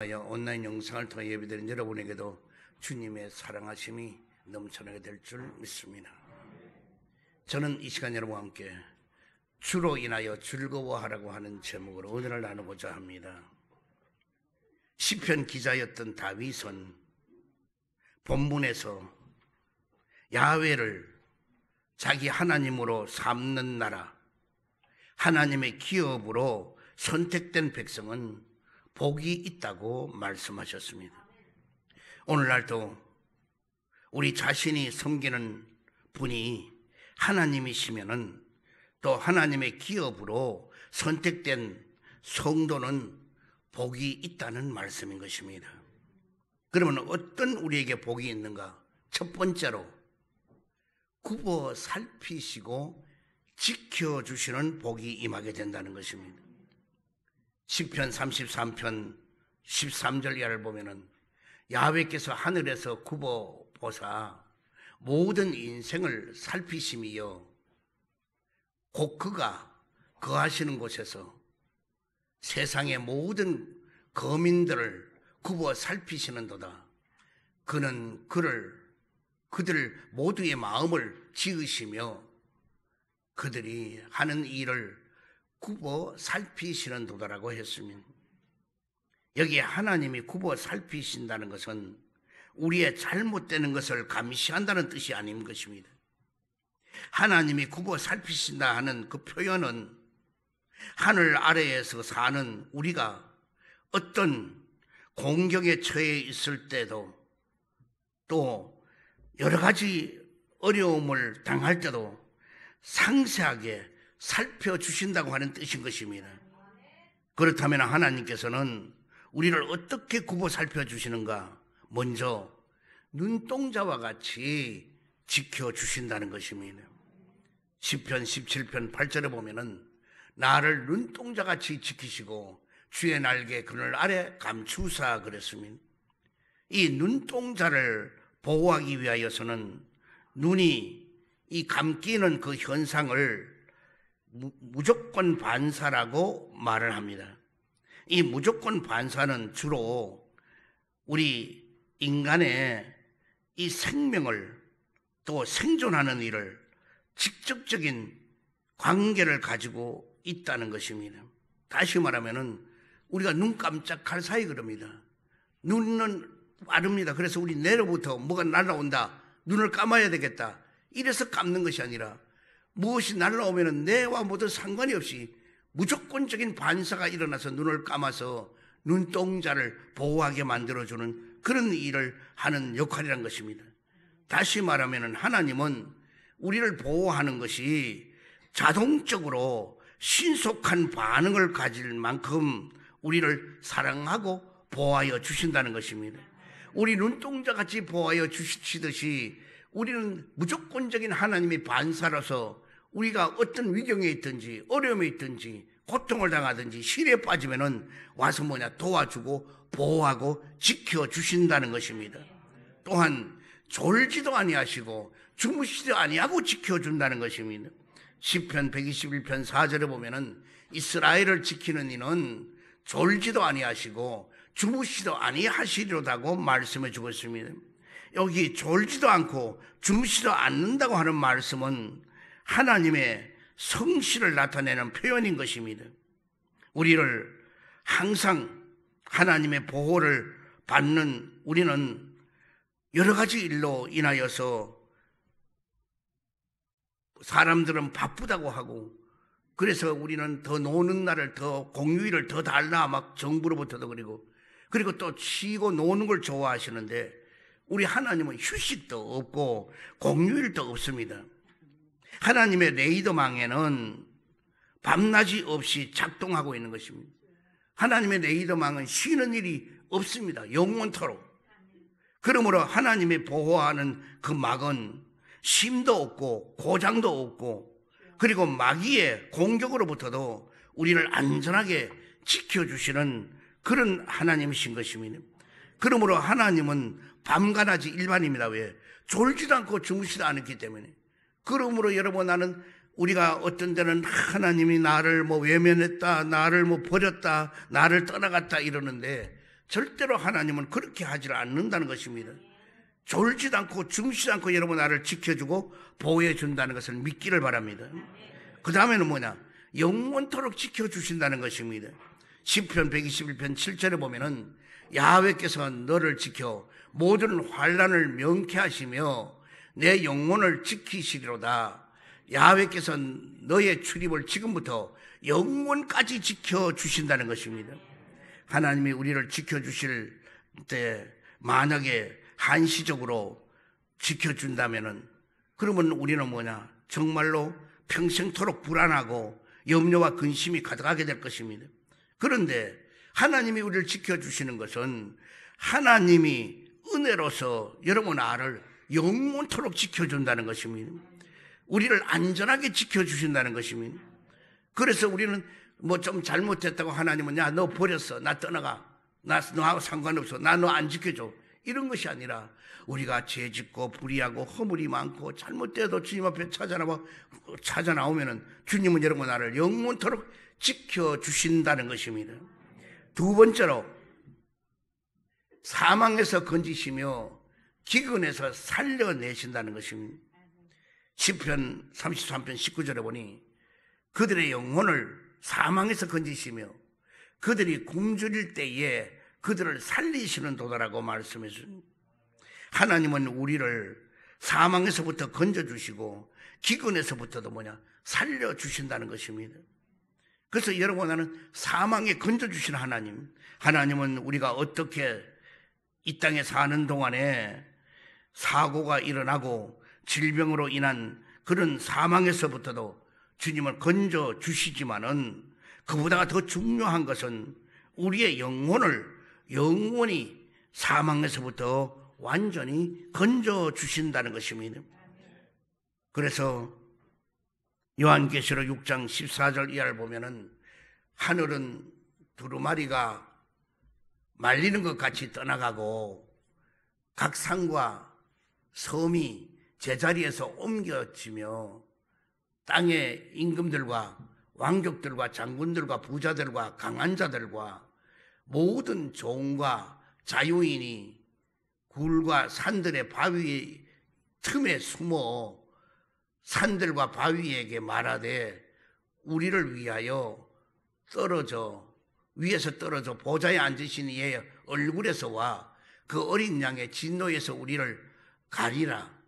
온라인 영상을 통해 예배드린 여러분에게도 주님의 사랑하심이 넘쳐나게 될 줄 믿습니다. 저는 이 시간 여러분과 함께 주로 인하여 즐거워하라고 하는 제목으로 은혜를 나누고자 합니다. 시편 기자였던 다윗은 본문에서 야훼를 자기 하나님으로 삼는 나라, 하나님의 기업으로 선택된 백성은 복이 있다고 말씀하셨습니다. 오늘날도 우리 자신이 섬기는 분이 하나님이시면은 또 하나님의 기업으로 선택된 성도는 복이 있다는 말씀인 것입니다. 그러면 어떤 우리에게 복이 있는가? 첫 번째로 굽어 살피시고 지켜주시는 복이 임하게 된다는 것입니다. 시편 33편 13절 이하를 보면은 야훼께서 하늘에서 굽어 보사 모든 인생을 살피심이여 곧 그가 거하시는 곳에서 세상의 모든 거민들을 굽어 살피시는도다. 그는 그들 모두의 마음을 지으시며 그들이 하는 일을 굽어 살피시는 도다라고 했습니다. 여기에 하나님이 굽어 살피신다는 것은 우리의 잘못되는 것을 감시한다는 뜻이 아닌 것입니다. 하나님이 굽어 살피신다 하는 그 표현은 하늘 아래에서 사는 우리가 어떤 공경에 처해 있을 때도 또 여러 가지 어려움을 당할 때도 상세하게 살펴주신다고 하는 뜻인 것입니다. 그렇다면 하나님께서는 우리를 어떻게 굽어 살펴주시는가? 먼저 눈동자와 같이 지켜주신다는 것입니다. 시편 17편 8절에 보면은 나를 눈동자같이 지키시고 주의 날개 그늘 아래 감추사 그랬습니다. 이 눈동자를 보호하기 위하여서는 눈이 이 감기는 그 현상을 무조건 반사라고 말을 합니다. 이 무조건 반사는 주로 우리 인간의 이 생명을 또 생존하는 일을 직접적인 관계를 가지고 있다는 것입니다. 다시 말하면은 우리가 눈 깜짝할 사이 그럽니다. 눈은 빠릅니다. 그래서 우리 내로부터 뭐가 날아온다. 눈을 감아야 되겠다. 이래서 감는 것이 아니라 무엇이 날아오면 내와 모두 상관이 없이 무조건적인 반사가 일어나서 눈을 감아서 눈동자를 보호하게 만들어주는 그런 일을 하는 역할이란 것입니다. 다시 말하면 하나님은 우리를 보호하는 것이 자동적으로 신속한 반응을 가질 만큼 우리를 사랑하고 보호하여 주신다는 것입니다. 우리 눈동자같이 보호하여 주시듯이 우리는 무조건적인 하나님의 반사로서 우리가 어떤 위경에 있든지 어려움에 있든지 고통을 당하든지 시리에 빠지면은 와서 도와주고 보호하고 지켜주신다는 것입니다. 또한 졸지도 아니하시고 주무시지도 아니하고 지켜준다는 것입니다. 시편 121편 4절에 보면은 이스라엘을 지키는 이는 졸지도 아니하시고 주무시지도 아니하시리로다고 말씀해 주고 있습니다. 여기 졸지도 않고 주무시지도 않는다고 하는 말씀은 하나님의 성실을 나타내는 표현인 것입니다. 우리를 항상 하나님의 보호를 받는 우리는 여러 가지 일로 인하여서 사람들은 바쁘다고 하고 그래서 우리는 더 노는 날을 더 공휴일을 더 달라 막 정부로부터도 그리고 또 쉬고 노는 걸 좋아하시는데 우리 하나님은 휴식도 없고 공휴일도 없습니다. 하나님의 레이더망에는 밤낮이 없이 작동하고 있는 것입니다. 하나님의 레이더망은 쉬는 일이 없습니다. 영원토록. 그러므로 하나님이 보호하는 그 막은 심도 없고 고장도 없고 그리고 마귀의 공격으로부터도 우리를 안전하게 지켜주시는 그런 하나님이신 것입니다. 그러므로 하나님은 밤과 낮이 일반입니다. 왜? 졸지도 않고 주무시지도 않았기 때문에. 그러므로 여러분 나는 우리가 어떤 때는 하나님이 나를 외면했다, 나를 버렸다, 나를 떠나갔다 이러는데 절대로 하나님은 그렇게 하지 않는다는 것입니다. 졸지도 않고 줌시도 않고 여러분 나를 지켜주고 보호해 준다는 것을 믿기를 바랍니다. 그 다음에는 뭐냐? 영원토록 지켜주신다는 것입니다. 시편 121편 7절에 보면은 야훼께서 너를 지켜 모든 환난을 명쾌하시며 내 영혼을 지키시리로다. 야훼께서 너의 출입을 지금부터 영원까지 지켜주신다는 것입니다. 하나님이 우리를 지켜주실 때 만약에 한시적으로 지켜준다면은 그러면 우리는 뭐냐? 정말로 평생토록 불안하고 염려와 근심이 가득하게 될 것입니다. 그런데 하나님이 우리를 지켜주시는 것은 하나님이 은혜로서 여러분 나를 영원토록 지켜준다는 것입니다. 우리를 안전하게 지켜주신다는 것입니다. 그래서 우리는 뭐 좀 잘못했다고 하나님은 야 너 버렸어, 나 떠나가, 나 너하고 상관없어, 나 너 안 지켜줘, 이런 것이 아니라 우리가 죄짓고 불의하고 허물이 많고 잘못돼도 주님 앞에 찾아 나오면은 주님은 여러분 나를 영원토록 지켜주신다는 것입니다. 두 번째로 사망에서 건지시며 기근에서 살려내신다는 것입니다. 시편 33편 19절에 보니 그들의 영혼을 사망에서 건지시며 그들이 굶주릴 때에 그들을 살리시는 도다라고 말씀했습니다. 하나님은 우리를 사망에서부터 건져주시고 기근에서부터도 살려주신다는 것입니다. 그래서 여러분 나는 사망에 건져주신 하나님은 우리가 어떻게 이 땅에 사는 동안에 사고가 일어나고 질병으로 인한 그런 사망에서부터도 주님을 건져주시지만은 그보다 더 중요한 것은 우리의 영혼을 영원히 사망에서부터 완전히 건져주신다는 것입니다. 그래서 요한계시록 6장 14절 이하를 보면은 하늘은 두루마리가 말리는 것 같이 떠나가고 각 산과 섬이 제자리에서 옮겨지며 땅의 임금들과 왕족들과 장군들과 부자들과 강한 자들과 모든 종과 자유인이 굴과 산들의 바위 틈에 숨어 산들과 바위에게 말하되 우리를 위하여 위에서 떨어져 보좌에 앉으신 이의 얼굴에서와 그 어린 양의 진노에서 우리를 가리라.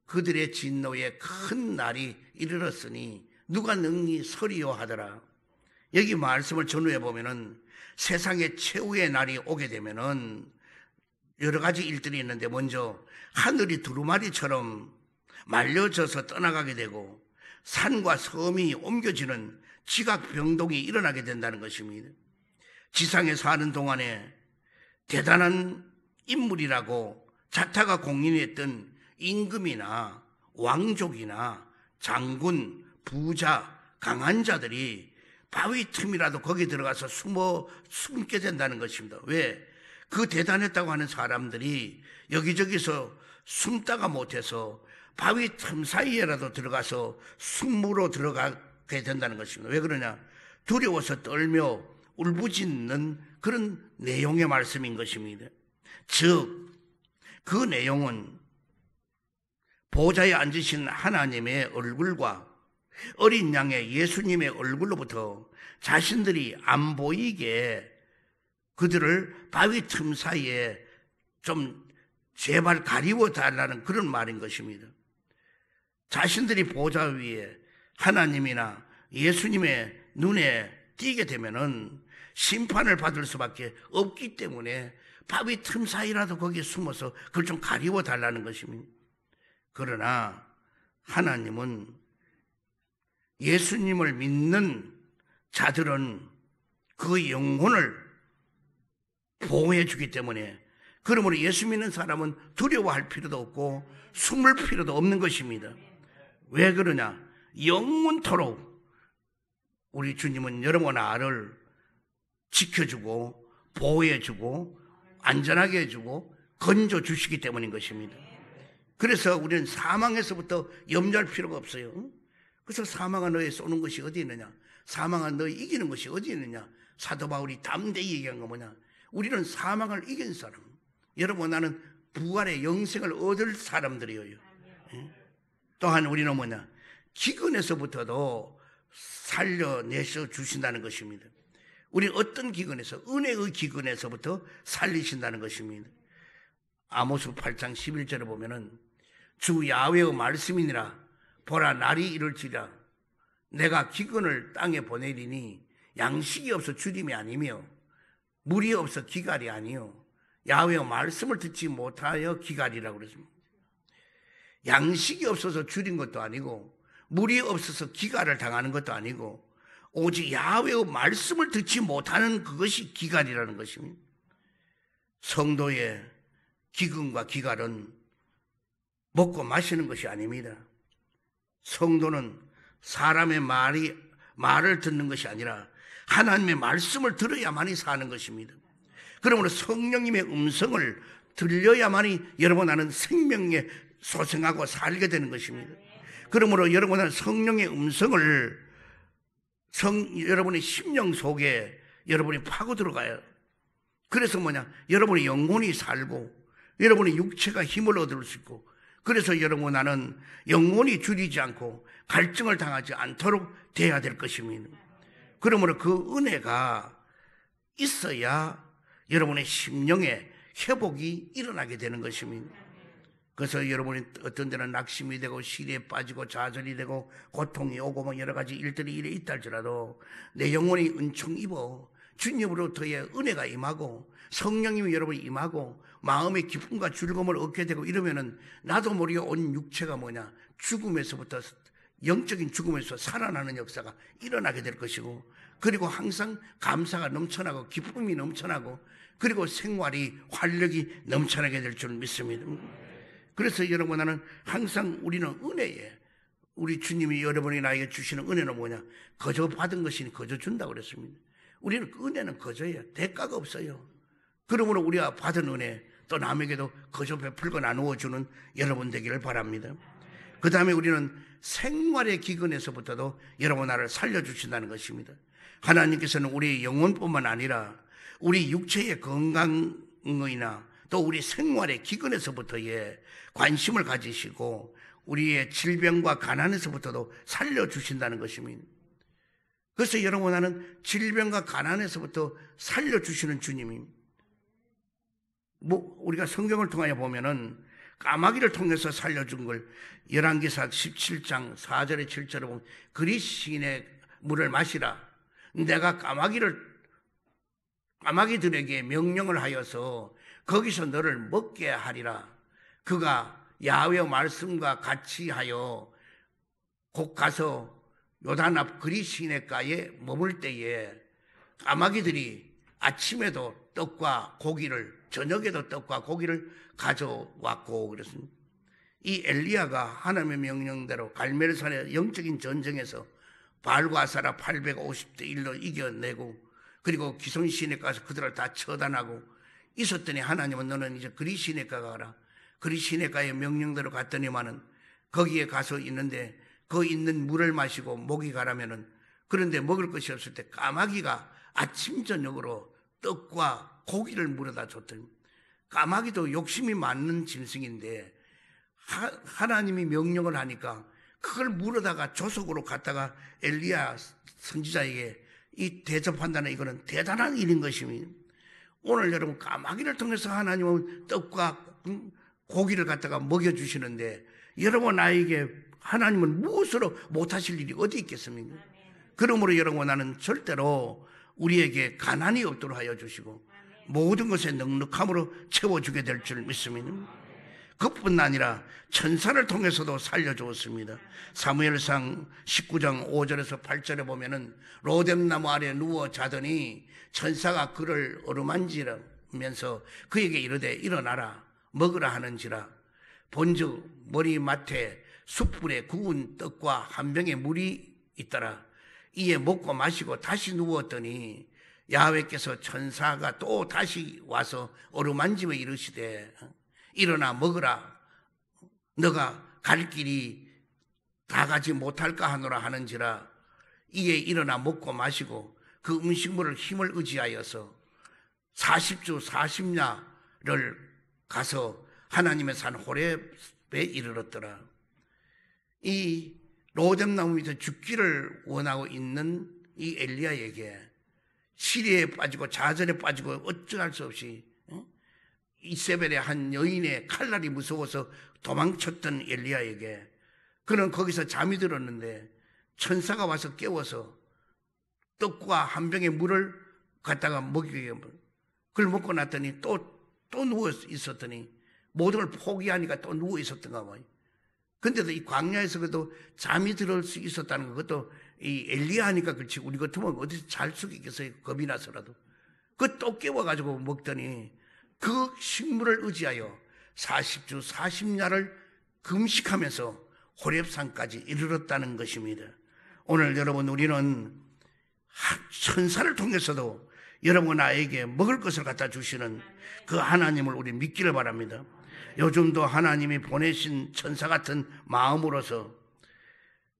그들의 진노에 큰 날이 이르렀으니 누가 능히 서리요 하더라. 여기 말씀을 전후해 보면은 세상의 최후의 날이 오게 되면은 여러 가지 일들이 있는데 먼저 하늘이 두루마리처럼 말려져서 떠나가게 되고 산과 섬이 옮겨지는 지각병동이 일어나게 된다는 것입니다. 지상에 사는 동안에 대단한 인물이라고 자타가 공인했던 임금이나 왕족이나 장군, 부자, 강한 자들이 바위 틈이라도 거기 들어가서 숨게 된다는 것입니다. 왜? 그 대단했다고 하는 사람들이 여기저기서 숨다가 못해서 바위 틈 사이에라도 들어가서 숨으로 들어가게 된다는 것입니다. 왜 그러냐? 두려워서 떨며 울부짖는 그런 내용의 말씀인 것입니다. 즉, 그 내용은 보좌에 앉으신 하나님의 얼굴과 어린 양의 예수님의 얼굴로부터 자신들이 안 보이게 그들을 바위 틈 사이에 좀 제발 가리워 달라는 그런 말인 것입니다. 자신들이 보좌 위에 하나님이나 예수님의 눈에 띄게 되면은 심판을 받을 수밖에 없기 때문에 바위 틈 사이라도 거기에 숨어서 그걸 좀 가리워 달라는 것입니다. 그러나 하나님은 예수님을 믿는 자들은 그 영혼을 보호해 주기 때문에 그러므로 예수 믿는 사람은 두려워할 필요도 없고 숨을 필요도 없는 것입니다. 왜 그러냐? 영원토록 우리 주님은 여러분 나를 지켜주고 보호해주고 안전하게 해주고 건져주시기 때문인 것입니다. 그래서 우리는 사망에서부터 염려할 필요가 없어요. 그래서 사망아 너의 쏘는 것이 어디 있느냐? 사망아 너의 이기는 것이 어디 있느냐? 사도 바울이 담대히 얘기한 거 뭐냐? 우리는 사망을 이긴 사람. 여러분, 나는 부활의 영생을 얻을 사람들이에요. 또한 우리는 뭐냐? 기근에서부터도 살려내서 주신다는 것입니다. 우리는 어떤 기근에서? 은혜의 기근에서부터 살리신다는 것입니다. 아모스 8장 11절에 보면은 주 야훼의 말씀이니라. 보라, 날이 이를지라. 내가 기근을 땅에 보내리니 양식이 없어 주림이 아니며 물이 없어 기갈이 아니요 야훼의 말씀을 듣지 못하여 기갈이라고 그랬습니다. 양식이 없어서 줄인 것도 아니고 물이 없어서 기갈을 당하는 것도 아니고 오직 야훼의 말씀을 듣지 못하는 그것이 기갈이라는 것입니다. 성도의 기근과 기갈은 먹고 마시는 것이 아닙니다. 성도는 사람의 말을 듣는 것이 아니라 하나님의 말씀을 들어야만이 사는 것입니다. 그러므로 성령님의 음성을 들려야만이 여러분 나는 생명에 소생하고 살게 되는 것입니다. 그러므로 여러분은 성령의 음성을 여러분의 심령 속에 여러분이 파고 들어가요. 그래서 뭐냐? 여러분의 영혼이 살고 여러분의 육체가 힘을 얻을 수 있고, 그래서 여러분 나는 영혼이 줄이지 않고 갈증을 당하지 않도록 돼야 될 것입니다. 그러므로 그 은혜가 있어야 여러분의 심령에 회복이 일어나게 되는 것입니다. 그래서 여러분이 어떤 데는 낙심이 되고 시리에 빠지고 좌절이 되고 고통이 오고 뭐 여러 가지 일들이 이래 있다 할지라도 내 영혼이 은총 입어 주님으로부터의 은혜가 임하고 성령님이 여러분이 임하고 마음의 기쁨과 즐거움을 얻게 되고 이러면은 나도 모르게 온 육체가 뭐냐? 죽음에서부터 영적인 죽음에서 살아나는 역사가 일어나게 될 것이고, 그리고 항상 감사가 넘쳐나고 기쁨이 넘쳐나고 그리고 생활이 활력이 넘쳐나게 될 줄 믿습니다. 그래서 여러분 나는 항상 우리는 은혜에 우리 주님이 여러분이 나에게 주시는 은혜는 뭐냐? 거저 받은 것이니 거저 준다고 그랬습니다. 우리는 그 은혜는 거저예요. 대가가 없어요. 그러므로 우리가 받은 은혜 또 남에게도 거저 베풀고 나누어 주는 여러분 되기를 바랍니다. 그 다음에 우리는 생활의 기근에서부터도 여러분 나를 살려주신다는 것입니다. 하나님께서는 우리 영혼뿐만 아니라 우리 육체의 건강이나 또 우리 생활의 기근에서부터의 관심을 가지시고 우리의 질병과 가난에서부터도 살려주신다는 것입니다. 그래서 여러분 나는 질병과 가난에서부터 살려주시는 주님입니다. 우리가 성경을 통하여 보면은 까마귀를 통해서 살려준 걸 열왕기사 17장 4절에 7절에 보면 그리스인의 물을 마시라. 내가 까마귀들에게 명령을 하여서 거기서 너를 먹게 하리라. 그가 야훼의 말씀과 같이 하여 곧 가서 요단 앞 그리스인의가에 머물 때에 까마귀들이 아침에도 떡과 고기를 저녁에도 떡과 고기를 가져왔고 그랬습니다. 이 엘리야가 하나님의 명령대로 갈멜산의 영적인 전쟁에서 바알과 아사라 850대 1로 이겨내고 그리고 기손시내에 가서 그들을 다 처단하고 있었더니 하나님은 너는 이제 그리스인의가 가라. 그리스인의가의 명령대로 갔더니만은 거기에 가서 있는데 그 있는 물을 마시고 목이 가라면은 그런데 먹을 것이 없을 때 까마귀가 아침 저녁으로 떡과 고기를 물어다 줬더니 까마귀도 욕심이 많은 짐승인데 하나님이 명령을 하니까 그걸 물어다가 조속으로 갔다가 엘리야 선지자에게 이 대접한다는 이거는 대단한 일인 것입니다. 오늘 여러분 까마귀를 통해서 하나님은 떡과 고기를 갖다가 먹여주시는데 여러분 나에게 하나님은 무엇으로 못하실 일이 어디 있겠습니까? 그러므로 여러분 나는 절대로 우리에게 가난이 없도록 하여 주시고 모든 것에 넉넉함으로 채워주게 될 줄 믿습니다. 그뿐 아니라 천사를 통해서도 살려주었습니다. 사무엘상 19장 5절에서 8절에 보면은 로뎀나무 아래 누워 자더니 천사가 그를 어루만지면서 그에게 이르되 일어나라 먹으라 하는지라. 본즉 머리맡에 숯불에 구운 떡과 한 병의 물이 있더라. 이에 먹고 마시고 다시 누웠더니 야훼께서 천사가 또 다시 와서 어루만지며 이르시되 일어나 먹으라. 너가 갈 길이 다 가지 못할까 하노라 하는지라. 이에 일어나 먹고 마시고 그 음식물을 힘을 의지하여서 40주 40야를 가서 하나님의 산 호렙에 이르렀더라. 이 로뎀나무 밑에 죽기를 원하고 있는 이 엘리야에게 시리에 빠지고 좌절에 빠지고 어찌할 수 없이 이세벨의 한 여인의 칼날이 무서워서 도망쳤던 엘리야에게 그는 거기서 잠이 들었는데 천사가 와서 깨워서 떡과 한 병의 물을 갖다가 먹이게, 그걸 먹고 났더니 또 누워 있었더니 모든 걸 포기하니까 또 누워 있었던가 봐요. 근데도 이 광야에서 그래도 잠이 들을 수 있었다는 것도 이 엘리야 하니까 그렇지 우리 같으면 어디서 잘 수 있겠어요? 겁이 나서라도. 그 또 깨워가지고 먹더니 그 식물을 의지하여 40주 40야를 금식하면서 호렙산까지 이르렀다는 것입니다. 오늘 여러분 우리는 천사를 통해서도 여러분 나에게 먹을 것을 갖다 주시는 그 하나님을 우리 믿기를 바랍니다. 요즘도 하나님이 보내신 천사 같은 마음으로서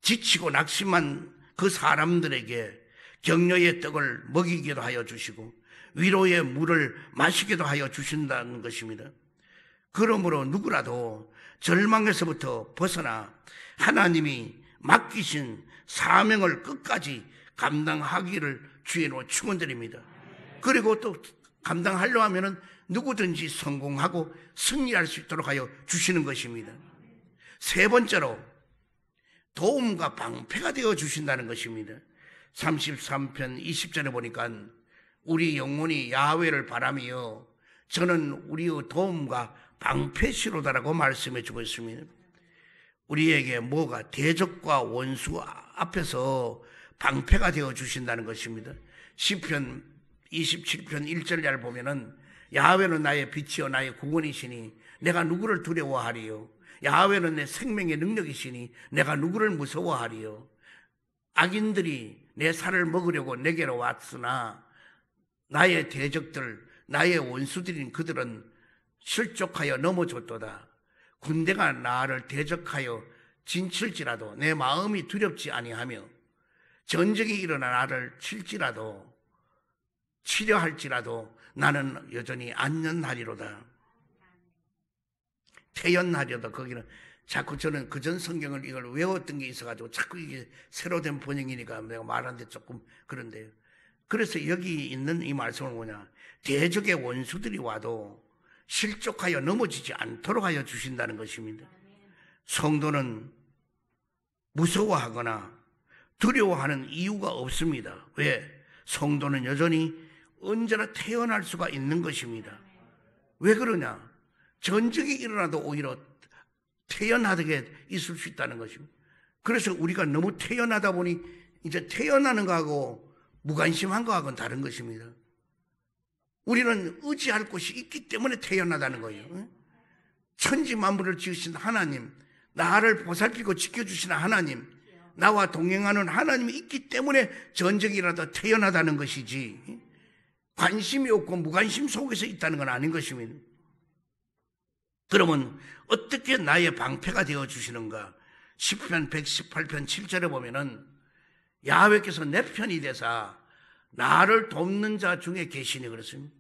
지치고 낙심한 그 사람들에게 격려의 떡을 먹이기도 하여 주시고 위로의 물을 마시기도 하여 주신다는 것입니다. 그러므로 누구라도 절망에서부터 벗어나 하나님이 맡기신 사명을 끝까지 감당하기를 주의로 축원드립니다. 그리고 또 감당하려 하면은 누구든지 성공하고 승리할 수 있도록 하여 주시는 것입니다. 세 번째로 도움과 방패가 되어 주신다는 것입니다. 33편 20절에 보니까 우리 영혼이 야훼를 바라며 저는 우리의 도움과 방패시로다라고 말씀해 주고 있습니다. 우리에게 뭐가 대적과 원수 앞에서 방패가 되어 주신다는 것입니다. 시편 27편 1절을 보면은 야훼는 나의 빛이요 나의 구원이시니 내가 누구를 두려워하리요. 야훼는 내 생명의 능력이시니 내가 누구를 무서워하리요. 악인들이 내 살을 먹으려고 내게로 왔으나 나의 대적들 나의 원수들인 그들은 실족하여 넘어졌도다. 군대가 나를 대적하여 진칠지라도 내 마음이 두렵지 아니하며 전쟁이 일어나 나를 칠지라도 치려 할지라도 나는 여전히 안전하리로다. 태연하리로다. 거기는 자꾸 저는 그전 성경을 이걸 외웠던 게 있어가지고 자꾸 이게 새로 된 번역이니까 내가 말하는데 조금 그런데요. 그래서 여기 있는 이 말씀은 뭐냐, 대적의 원수들이 와도 실족하여 넘어지지 않도록 하여 주신다는 것입니다. 성도는 무서워하거나 두려워하는 이유가 없습니다. 왜? 성도는 여전히 언제나 태어날 수가 있는 것입니다. 왜 그러냐? 전쟁이 일어나도 오히려 태어나게 있을 수 있다는 것입니다. 그래서 우리가 너무 태어나다 보니 이제 태어나는 거하고 무관심한 거하고는 다른 것입니다. 우리는 의지할 곳이 있기 때문에 태어나다는 거예요. 천지 만물을 지으신 하나님, 나를 보살피고 지켜주시는 하나님, 나와 동행하는 하나님이 있기 때문에 전쟁이라도 태어나다는 것이지 관심이 없고 무관심 속에서 있다는 건 아닌 것입니다. 그러면 어떻게 나의 방패가 되어주시는가? 시편 118편 7절에 보면은 야훼께서 내 편이 되사 나를 돕는 자 중에 계시니 그렇습니다.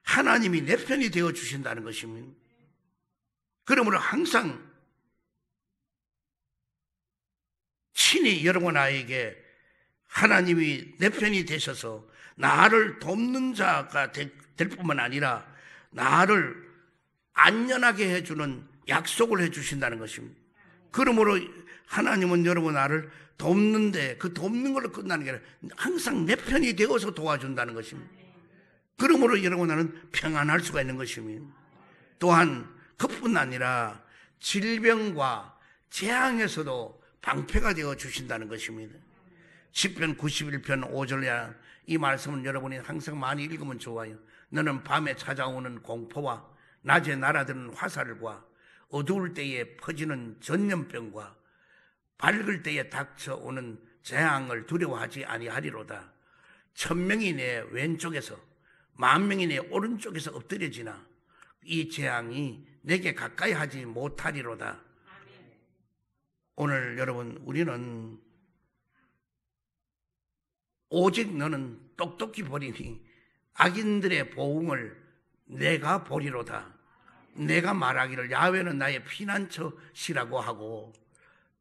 하나님이 내 편이 되어주신다는 것입니다. 그러므로 항상 친히 여러분 아이에게 하나님이 내 편이 되셔서 나를 돕는 자가 될 뿐만 아니라 나를 안전하게 해주는 약속을 해주신다는 것입니다. 그러므로 하나님은 여러분 나를 돕는데 그 돕는 걸로 끝나는 게 아니라 항상 내 편이 되어서 도와준다는 것입니다. 그러므로 여러분 나는 평안할 수가 있는 것입니다. 또한 그뿐 아니라 질병과 재앙에서도 방패가 되어 주신다는 것입니다. 시편 91편 5절에 이 말씀은 여러분이 항상 많이 읽으면 좋아요. 너는 밤에 찾아오는 공포와 낮에 날아드는 화살과 어두울 때에 퍼지는 전염병과 밝을 때에 닥쳐오는 재앙을 두려워하지 아니하리로다. 1000명이 내 왼쪽에서 10,000명이 내 오른쪽에서 엎드려지나 이 재앙이 내게 가까이 하지 못하리로다. 오늘 여러분 우리는 오직 너는 똑똑히 보리니 악인들의 보응을 내가 보리로다. 내가 말하기를 야훼는 나의 피난처시라고 하고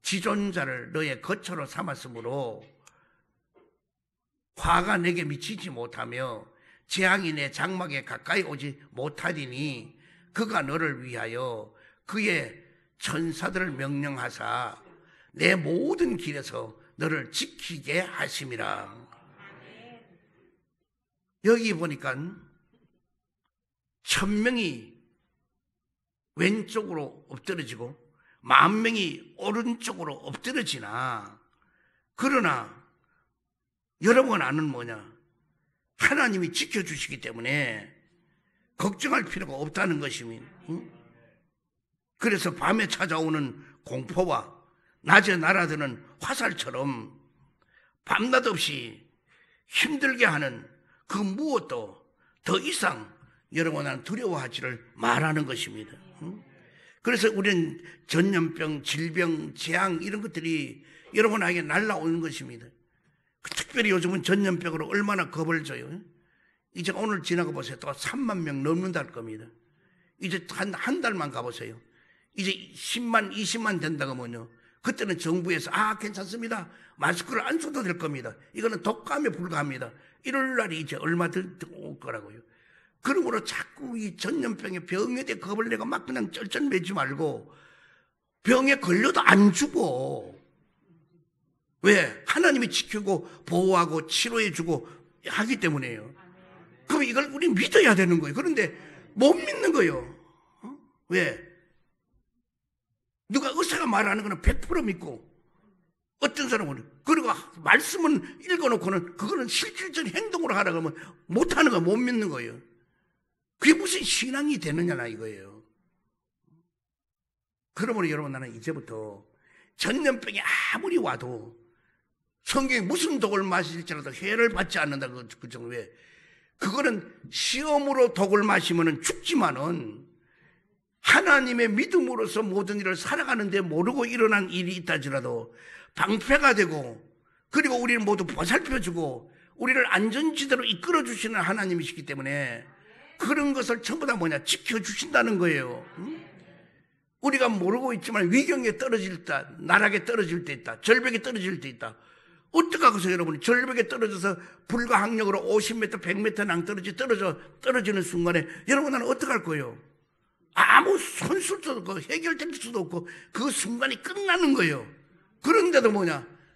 지존자를 너의 거처로 삼았으므로 화가 내게 미치지 못하며 재앙이 내 장막에 가까이 오지 못하리니 그가 너를 위하여 그의 천사들을 명령하사 내 모든 길에서 너를 지키게 하심이라. 여기 보니까 1000명이 왼쪽으로 엎드러지고 10,000명이 오른쪽으로 엎드러지나, 그러나 여러분 아는 뭐냐? 하나님이 지켜주시기 때문에 걱정할 필요가 없다는 것입니다. 그래서 밤에 찾아오는 공포와 낮에 날아드는 화살처럼 밤낮 없이 힘들게 하는 그 무엇도 더 이상 여러분은 두려워하지를 말하는 것입니다. 그래서 우리는 전염병, 질병, 재앙 이런 것들이 여러분에게 날라오는 것입니다. 특별히 요즘은 전염병으로 얼마나 겁을 줘요. 이제 오늘 지나가 보세요. 또 3만 명 넘는다 할 겁니다. 이제 한 달만 가보세요. 이제 10만, 20만 된다고 하면요, 그때는 정부에서 괜찮습니다, 마스크를 안 써도 될 겁니다, 이거는 독감에 불과합니다, 이럴 날이 이제 얼마 올 거라고요. 그러므로 자꾸 이 전염병의 병에 대해 겁을 내고 막 그냥 쩔쩔매지 말고 병에 걸려도 안 죽어. 왜? 하나님이 지키고 보호하고 치료해주고 하기 때문에요. 그럼 이걸 우리 믿어야 되는 거예요. 그런데 못 믿는 거예요. 왜? 누가 의사가 말하는 거는 100% 믿고, 어떤 사람은 그리고 말씀은 읽어놓고는 그거는 실질적인 행동으로 하라 그러면 못하는 거, 못 믿는 거예요. 그게 무슨 신앙이 되느냐나 이거예요. 그러므로 여러분, 나는 이제부터 전염병이 아무리 와도 성경에 무슨 독을 마실지라도 해를 받지 않는다. 그 정도. 왜? 그거는 시험으로 독을 마시면 죽지만은 하나님의 믿음으로서 모든 일을 살아가는데 모르고 일어난 일이 있다지라도 방패가 되고, 그리고 우리를 모두 보살펴주고 우리를 안전지대로 이끌어주시는 하나님이시기 때문에 그런 것을 전부 다 지켜주신다는 거예요. 우리가 모르고 있지만 위경에 떨어질 때, 나락에 떨어질 때 있다, 절벽에 떨어질 때 있다. 어떡하겠어요 여러분? 절벽에 떨어져서 불가항력으로 50m, 100m 낭떠러지 떨어지는 순간에 여러분, 나는 어떡할 거예요? 아무 손술도 없고 해결될 수도 없고 그 순간이 끝나는 거예요. 그런데도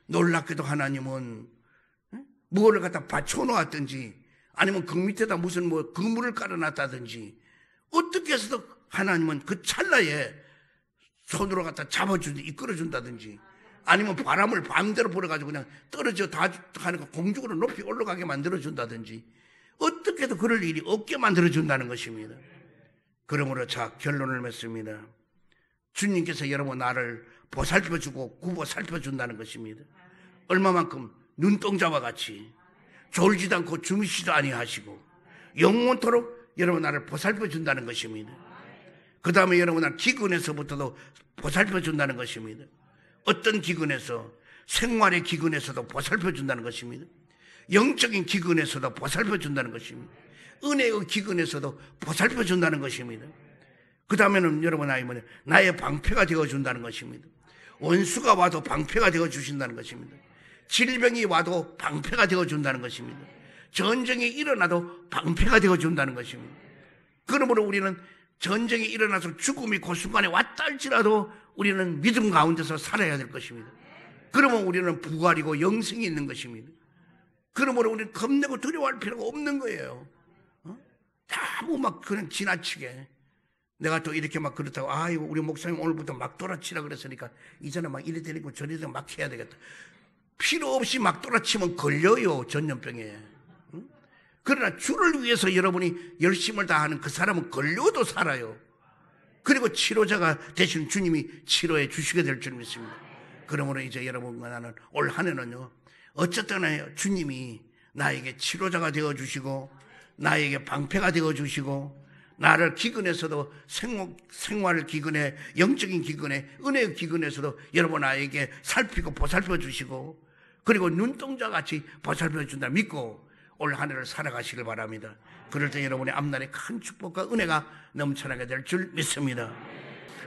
놀랍게도 하나님은 뭐를 갖다 받쳐놓았든지 아니면 그 밑에다 무슨 그물을 깔아놨다든지 어떻게 해서도 하나님은 그 찰나에 손으로 갖다 잡아주든지 이끌어준다든지, 아니면 바람을 밤대로 불어가지고 그냥 떨어져 다 하는 거 공중으로 높이 올라가게 만들어준다든지 어떻게도 그럴 일이 없게 만들어준다는 것입니다. 그러므로 자, 결론을 맺습니다. 주님께서 여러분 나를 보살펴주고 구보 살펴준다는 것입니다. 얼마만큼? 눈동자와 같이 졸지도 않고 주무시지도 아니하시고 영원토록 여러분 나를 보살펴준다는 것입니다. 그 다음에 여러분 나를 기근에서부터도 보살펴준다는 것입니다. 어떤 기근에서? 생활의 기근에서도 보살펴준다는 것입니다. 영적인 기근에서도 보살펴준다는 것입니다. 은혜의 기근에서도 보살펴준다는 것입니다. 그 다음에는 여러분 나의 방패가 되어준다는 것입니다. 원수가 와도 방패가 되어주신다는 것입니다. 질병이 와도 방패가 되어준다는 것입니다. 전쟁이 일어나도 방패가 되어준다는 것입니다. 그러므로 우리는 전쟁이 일어나서 죽음이 그 순간에 왔다 할지라도 우리는 믿음 가운데서 살아야 될 것입니다. 그러면 우리는 부활이고 영생이 있는 것입니다. 그러므로 우리는 겁내고 두려워할 필요가 없는 거예요. 너무 그냥 지나치게 내가 또 이렇게 그렇다고 우리 목사님 오늘부터 돌아치라 그랬으니까 이제는 이리 데리고 저리 데리고 해야 되겠다. 필요 없이 돌아치면 걸려요, 전염병에. 그러나 주를 위해서 여러분이 열심을 다하는 그 사람은 걸려도 살아요. 그리고 치료자가 되신 주님이 치료해 주시게 될 줄 믿습니다. 그러므로 이제 여러분과 나는 올 한 해는요, 어쨌든 주님이 나에게 치료자가 되어주시고 나에게 방패가 되어주시고 나를 기근에서도 생활 기근에, 영적인 기근에, 은혜의 기근에서도 여러분 나에게 살피고 보살펴 주시고, 그리고 눈동자같이 보살펴 준다 믿고 올 한 해를 살아가시길 바랍니다. 그럴 때 여러분의 앞날에 큰 축복과 은혜가 넘쳐나게 될 줄 믿습니다.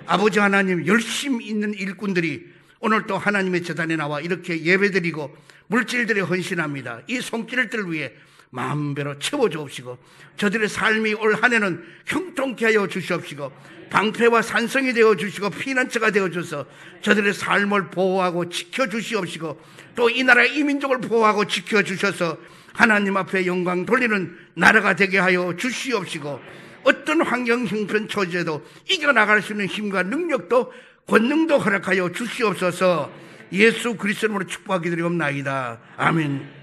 아버지 하나님, 열심히 있는 일꾼들이 오늘 또 하나님의 제단에 나와 이렇게 예배드리고 물질들에 헌신합니다. 이 손길들 위해 마음대로 채워주옵시고 저들의 삶이 올 한 해는 형통케 하여 주시옵시고 방패와 산성이 되어주시고 피난처가 되어줘서 저들의 삶을 보호하고 지켜주시옵시고 또 이 나라 이 민족을 보호하고 지켜주셔서 하나님 앞에 영광 돌리는 나라가 되게 하여 주시옵시고 어떤 환경 형편 처지에도 이겨나갈 수 있는 힘과 능력도 권능도 허락하여 주시옵소서. 예수 그리스도의 이름으로 축복하게 드리옵나이다. 아멘.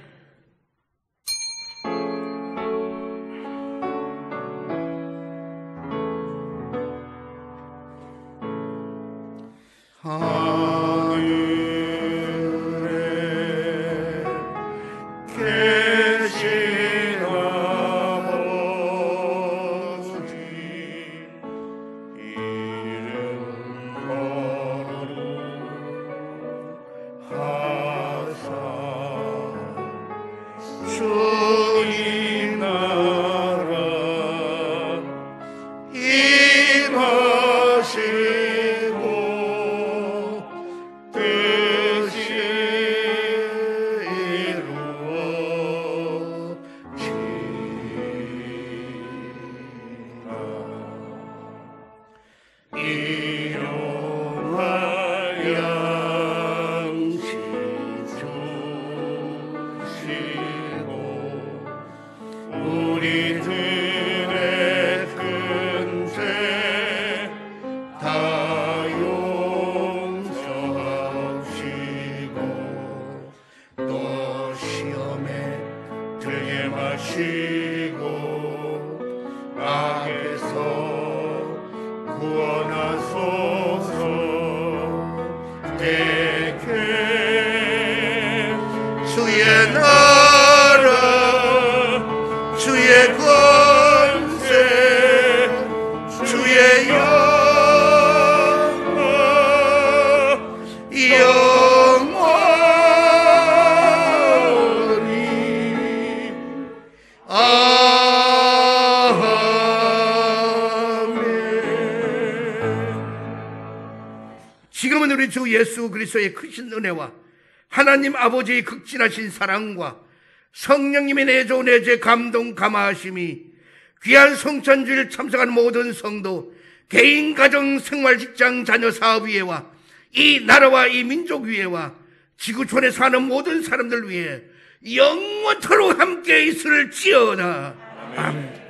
지금은 우리 주 예수 그리스도의 크신 은혜와 하나님 아버지의 극진하신 사랑과 성령님의 내조 내재 감동 감화하심이 귀한 성찬주일 참석한 모든 성도, 개인 가정 생활 직장 자녀 사업 위에와 이 나라와 이 민족 위에와 지구촌에 사는 모든 사람들 위해 영원토록 함께 있을지어다. 아멘.